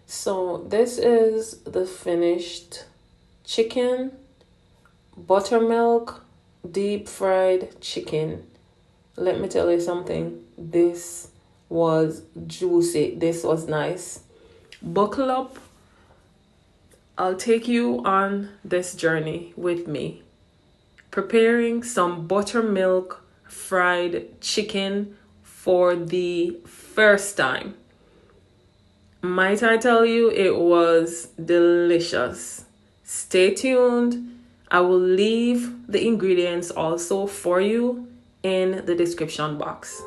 So this is the finished chicken, buttermilk, deep fried chicken. Let me tell you something. This was juicy. This was nice. Buckle up. I'll take you on this journey with me. Preparing some buttermilk fried chicken for the first time. Might I tell you, it was delicious. Stay tuned. I will leave the ingredients also for you in the description box.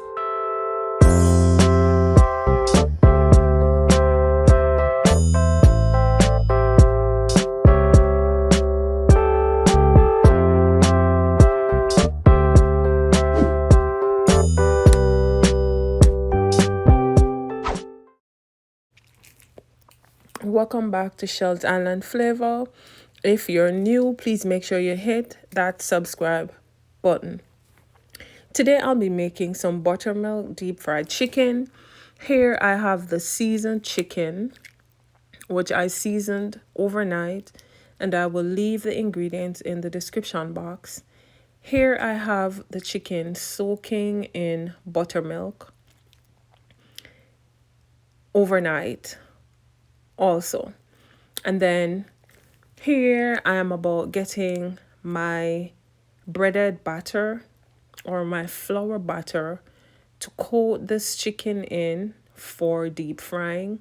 Welcome back to Shells Island Flavor. If you're new, please make sure you hit that subscribe button. Today I'll be making some buttermilk deep fried chicken. Here I have the seasoned chicken, which I seasoned overnight, and I will leave the ingredients in the description box. Here I have the chicken soaking in buttermilk overnight also. And then here I am about getting my breaded batter or my flour batter to coat this chicken in for deep frying.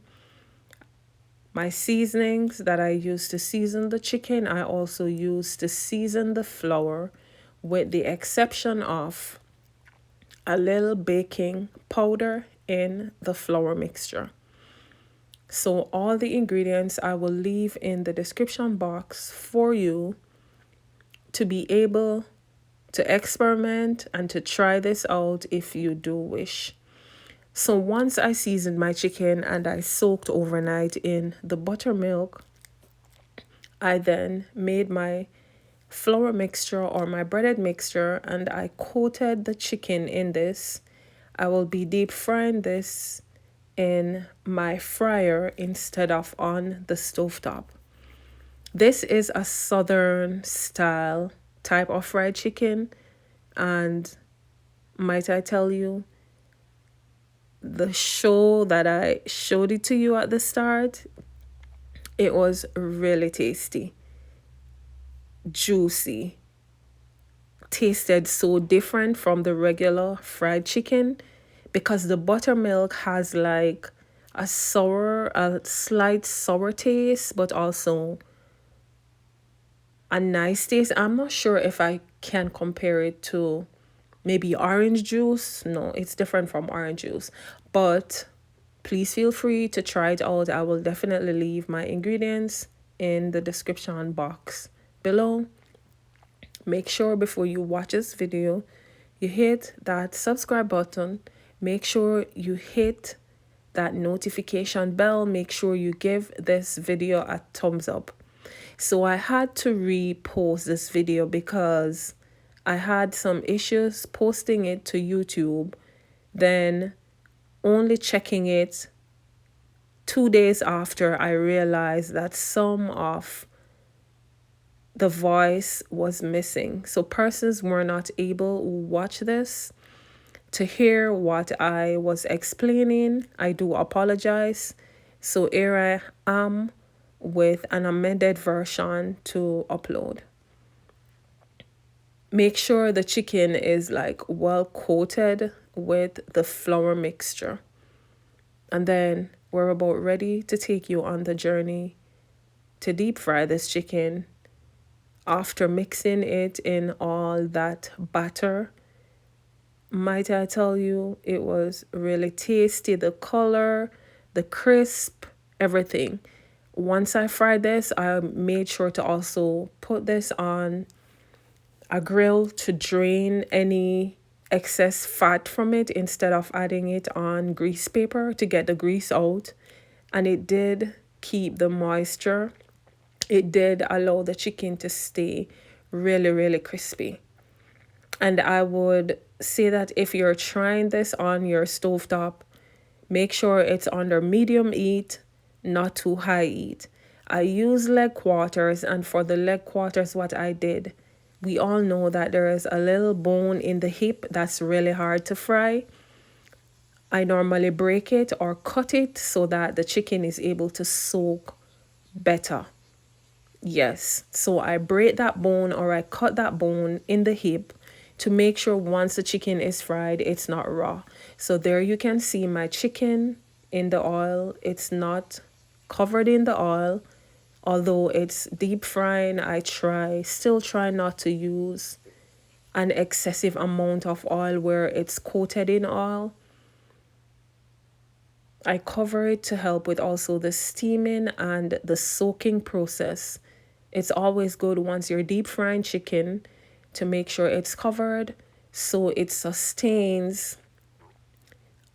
My seasonings that I use to season the chicken, I also use to season the flour, with the exception of a little baking powder in the flour mixture. So all the ingredients I will leave in the description box for you to be able to experiment and to try this out if you do wish. So once I seasoned my chicken and I soaked overnight in the buttermilk, I then made my flour mixture or my breaded mixture and I coated the chicken in this. I will be deep frying this in my fryer instead of on the stovetop. This is a southern style type of fried chicken, and might I tell you, the show that I showed it to you at the start, it was really tasty, juicy, tasted so different from the regular fried chicken because the buttermilk has like a slight sour taste, but also a nice taste. I'm not sure if I can compare it to maybe orange juice. No, it's different from orange juice. But please feel free to try it out. I will definitely leave my ingredients in the description box below. Make sure before you watch this video, you hit that subscribe button. Make sure you hit that notification bell. Make sure you give this video a thumbs up. So I had to repost this video because I had some issues posting it to YouTube, then only checking it 2 days after I realized that some of the voice was missing. So persons were not able to watch this to hear what I was explaining. I do apologize. So here I am with an amended version to upload. Make sure the chicken is like well coated with the flour mixture. And then we're about ready to take you on the journey to deep fry this chicken. After mixing it in all that batter, might I tell you, it was really tasty. The color, the crisp, everything. Once I fried this, I made sure to also put this on a grill to drain any excess fat from it instead of adding it on grease paper to get the grease out. And it did keep the moisture. It did allow the chicken to stay really, really crispy. And I would say that if you're trying this on your stovetop, make sure it's under medium heat, not too high heat. I use leg quarters, and for the leg quarters, what I did, we all know that there is a little bone in the hip that's really hard to fry. I normally break it or cut it so that the chicken is able to soak better. Yes, so I break that bone or I cut that bone in the hip to make sure once the chicken is fried, it's not raw. So there you can see my chicken in the oil. It's not covered in the oil. Although it's deep frying, still try not to use an excessive amount of oil where it's coated in oil. I cover it to help with also the steaming and the soaking process. It's always good once you're deep frying chicken to make sure it's covered so it sustains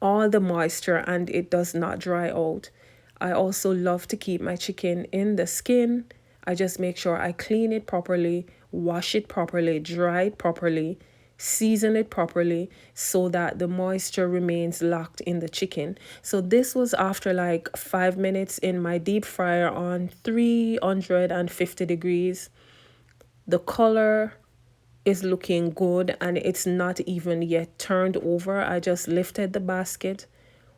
all the moisture and it does not dry out. I also love to keep my chicken in the skin. I just make sure I clean it properly, wash it properly, dry it properly, season it properly so that the moisture remains locked in the chicken. So this was after like 5 minutes in my deep fryer on 350 degrees. The color is looking good and it's not even yet turned over. I just lifted the basket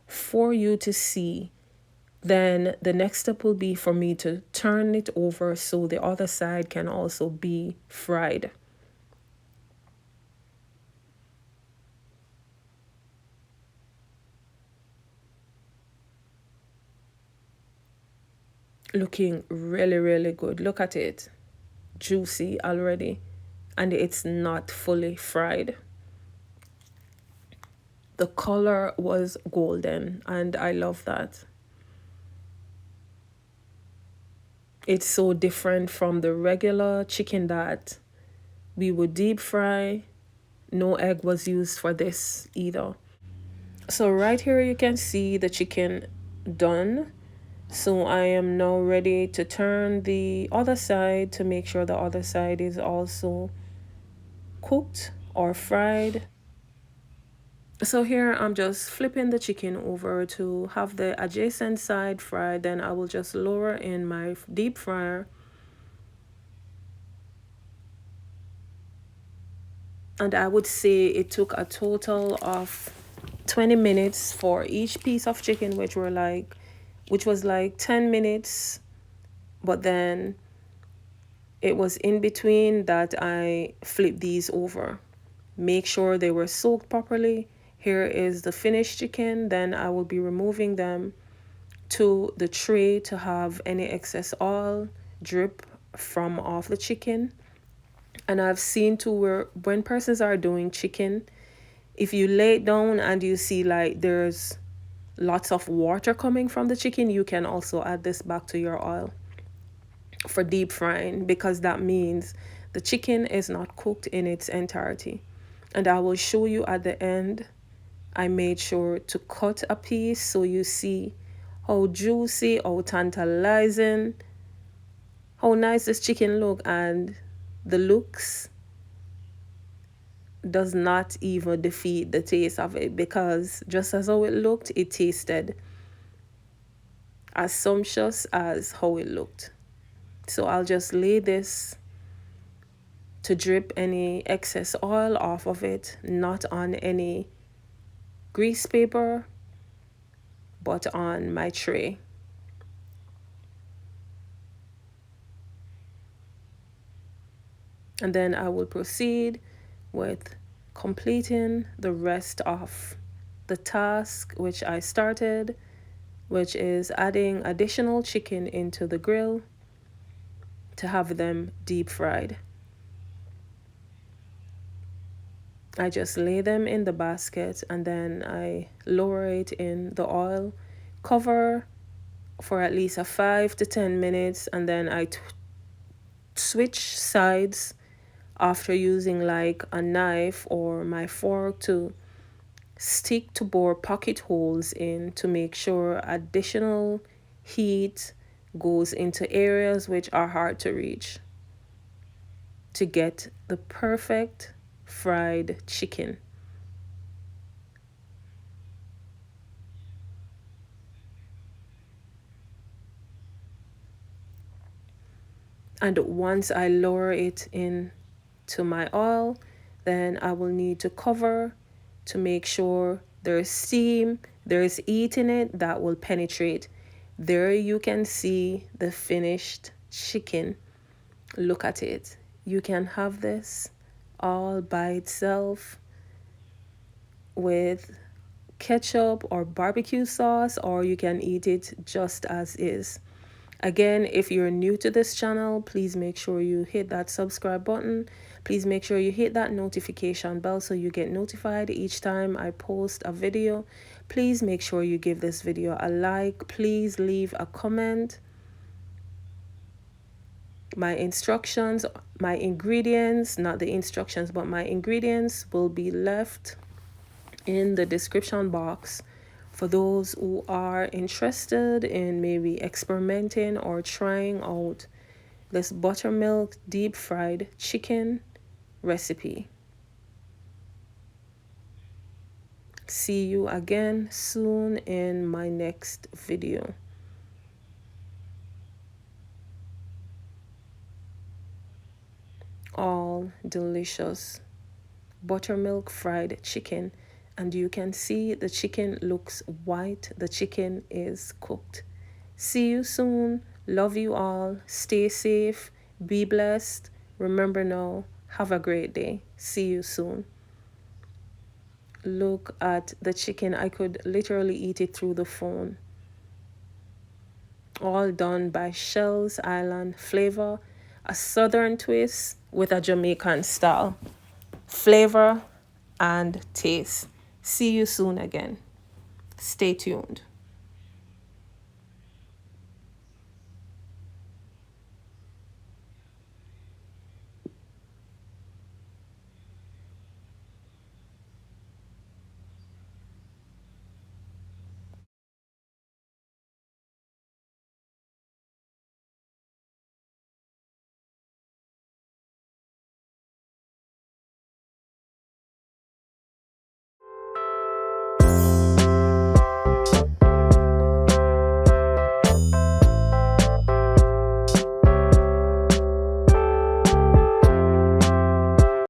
for you to see. Then the next step will be for me to turn it over so the other side can also be fried. Looking really, really good. Look at it. Juicy already. And it's not fully fried. The color was golden and I love that. It's so different from the regular chicken that we would deep fry. No egg was used for this either. So right here you can see the chicken done. So I am now ready to turn the other side to make sure the other side is also cooked or fried. So here I'm just flipping the chicken over to have the adjacent side fried. Then I will just lower in my deep fryer. And I would say it took a total of 20 minutes for each piece of chicken, which was like 10 minutes. But then it was in between that I flipped these over. Make sure they were soaked properly. Here is the finished chicken. Then I will be removing them to the tray to have any excess oil drip from off the chicken. And I've seen too where when persons are doing chicken, if you lay it down and you see like there's lots of water coming from the chicken, you can also add this back to your oil for deep frying because that means the chicken is not cooked in its entirety. And I will show you at the end. I made sure to cut a piece so you see how juicy, how tantalizing, how nice this chicken look, and the looks does not even defeat the taste of it because just as how it looked, it tasted as sumptuous as how it looked. So I'll just lay this to drip any excess oil off of it, not on any grease paper, but on my tray. And then I will proceed with completing the rest of the task which I started, which is adding additional chicken into the grill to have them deep fried. I just lay them in the basket and then I lower it in the oil, cover for at least a 5 to 10 minutes, and then I switch sides after using like a knife or my fork to stick to bore pocket holes in to make sure additional heat goes into areas which are hard to reach to get the perfect fried chicken. And once I lower it in to my oil, then I will need to cover to make sure there's steam, there's heat in it that will penetrate. There you can see the finished chicken. Look at it. You can have this all by itself with ketchup or barbecue sauce, or you can eat it just as is. Again, if you're new to this channel, please make sure you hit that subscribe button. Please make sure you hit that notification bell so you get notified each time I post a video. Please make sure you give this video a like. Please leave a comment. My instructions, my ingredients, not the instructions, but my ingredients will be left in the description box for those who are interested in maybe experimenting or trying out this buttermilk deep fried chicken recipe. See you again soon in my next video. All delicious buttermilk fried chicken, and you can see the chicken looks white. The chicken is cooked. See you soon. Love you all. Stay safe. Be blessed. Remember now, have a great day. See you soon. Look at the chicken. I could literally eat it through the phone. All done by Shells Island flavor, a southern twist with a Jamaican style flavor and taste. See you soon again. Stay tuned.